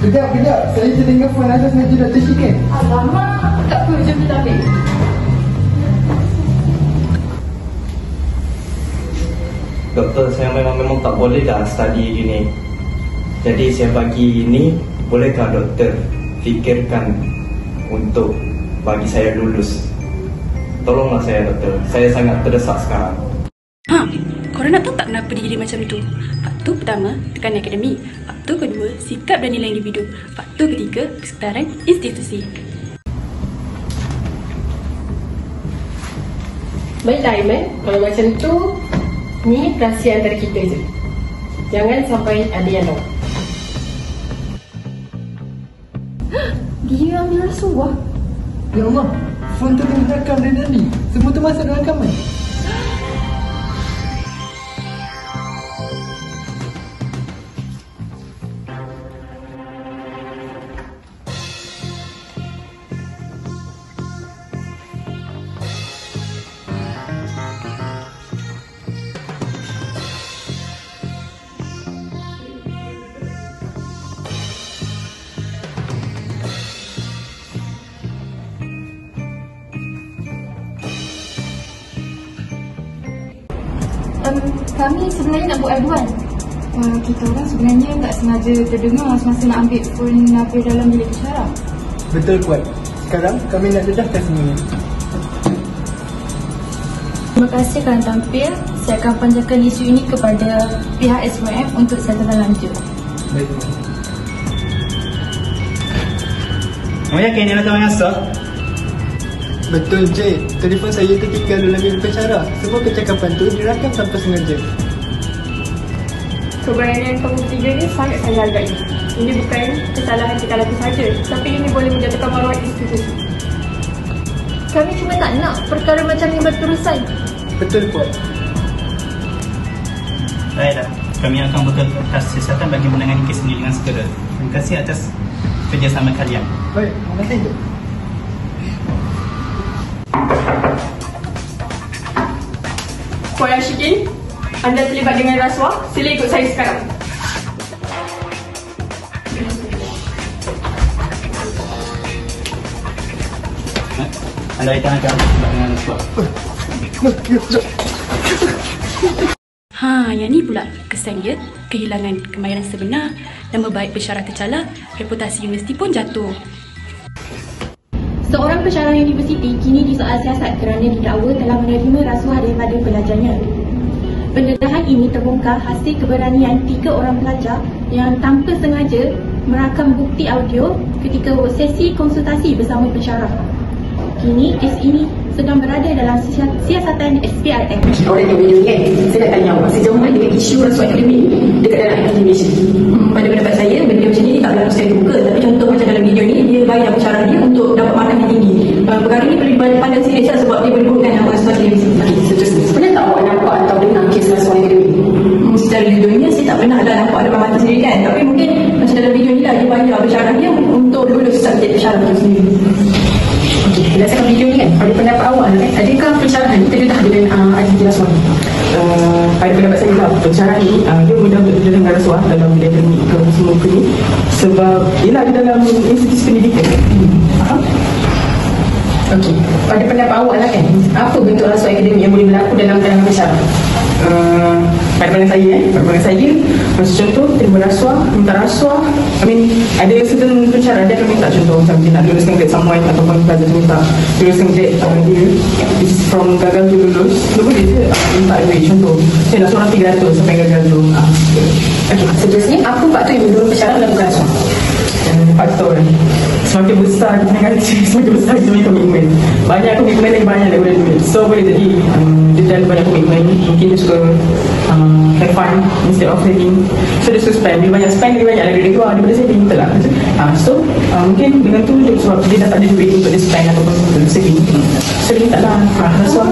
Kejap. Saya terdengar phone ada sengaja Dr. Shikin. Alamak, tak perlu jom kita ambil. Doktor, saya memang tak boleh dah study gini. Jadi saya bagi ini, bolehkah doktor fikirkan untuk bagi saya lulus? Tolonglah saya doktor, saya sangat terdesak sekarang. Korang nak tahu tak kenapa dia jadi macam tu? Faktor pertama, tekanan akademik. Faktor kedua, sikap dan nilai individu. Faktor ketiga, kesetaraan institusi. Baiklah Aiman, kalau macam tu, ni rahsia antara kita je. Jangan sampai ada yang tahu. Dia ambil rasuah. Ya Allah, phone tu tengah rakam dari tadi. Semua tu masuk dalam rakaman. Kami sebenarnya nak buat aduan. Kita orang sebenarnya tak sengaja terdengar semasa nak ambil phone Nabil dalam bilik pensyarah. Betul kuat. Sekarang kami nak dedahkan semuanya. Terima kasih kerana tampil. Saya akan panjatkan isu ini kepada pihak SYM untuk settlement lanjut. Baik. Kamu yakin dia nak tahu yang asal? Betul je. Telefon saya tertinggal dalam bilik pensyarah. Semua kecakapan tu dirakam tanpa sengaja. Keberanian kamu bertiga ni sangat saya hargai. Ini bukan kesalahan kita laku saja, tapi ini boleh menjatuhkan maruah institusi. Kami cuma tak nak perkara macam ni berterusan. Betul kuat. Baiklah, kami akan bekerja siasatan bagi menangani kes ini dengan segera. Terima kasih atas kerjasama kalian. Baik, terima kasih tu. Puan Ashikin, anda terlibat dengan rasuah, sila ikut saya sekarang. Anda ditangkap terlibat dengan rasuah. Yang ni pula kesan dia, kehilangan kemahiran sebenar, nama baik pensyarah tercala, reputasi universiti pun jatuh. Seorang pensyarah universiti kini disoal siasat kerana didakwa telah menerima rasuah daripada pelajarnya. Pendedahan ini terbongkar hasil keberanian 3 orang pelajar yang tanpa sengaja merakam bukti audio ketika sesi konsultasi bersama pensyarah. Kini kes ini sedang berada dalam siasatan SPRM. Orang yang video ni kan, saya nak tanya awak sejauh mana dengan isu rasuah akademik dekat dalam Indonesia. Pada pendapat saya, benda macam ni tak berlaku secara terbuka. Tapi contoh macam dalam video ni, dia bayar pensyarah dia untuk dapat markah yang tinggi. Perkara ni perlu dipandang serius lah sebab dia menimbulkan nama rasuah universiti. Seterusnya, sebenarnya tak awak nampak atau dengar kes rasuah akademik? Secara judulnya, saya tak pernah dah nampak depan mata sendiri kan. Tapi mungkin macam dalam video ni lah, dia bayar pensyarah dia untuk lulus subjek pensyarah itu sendiri. Okey, berdasarkan video ni kan, pada pendapat awak kan, adakah pensyarahan ni terdedah dengan aktiviti rasuah ni? Pada pendapat saya lah, pensyarahan ni dia mudah untuk terdedah dengan rasuah dalam bidang akademik ke semua muka ni. Sebab ialah di dalam institusi pendidikan. Faham? Okey, pada pendapat awak lah kan, apa bentuk rasuah akademik yang boleh berlaku dalam kalangan pensyarah? Pada pandangan saya, macam contoh terima rasuah, minta rasuah. Ada certain pensyarah dia akan minta contoh macam dia nak luluskan grade someone ataupun pelajar tu minta luluskan grade dia is from gagal to lulus, dia boleh je minta duit. Contoh saya nak seorang 300 sampai gagal tu. Okey, seterusnya apa faktor yang mendorong pensyarah melakukan rasuah? Faktor semakin besar kita ngaji, semakin besar kita punya komitmen. Banyak komitmen lagi banyak daripada duit. So boleh jadi dia dah banyak komitmen, mungkin dia suka have fun instead of saving. So dia suka spend, dia banyak spend, dia banyak lagi duit keluar daripada saving, betul lah. So mungkin dengan tu sebab dia dah tak ada duit untuk dia spend ataupun untuk saving, so dia minta lah rasuah.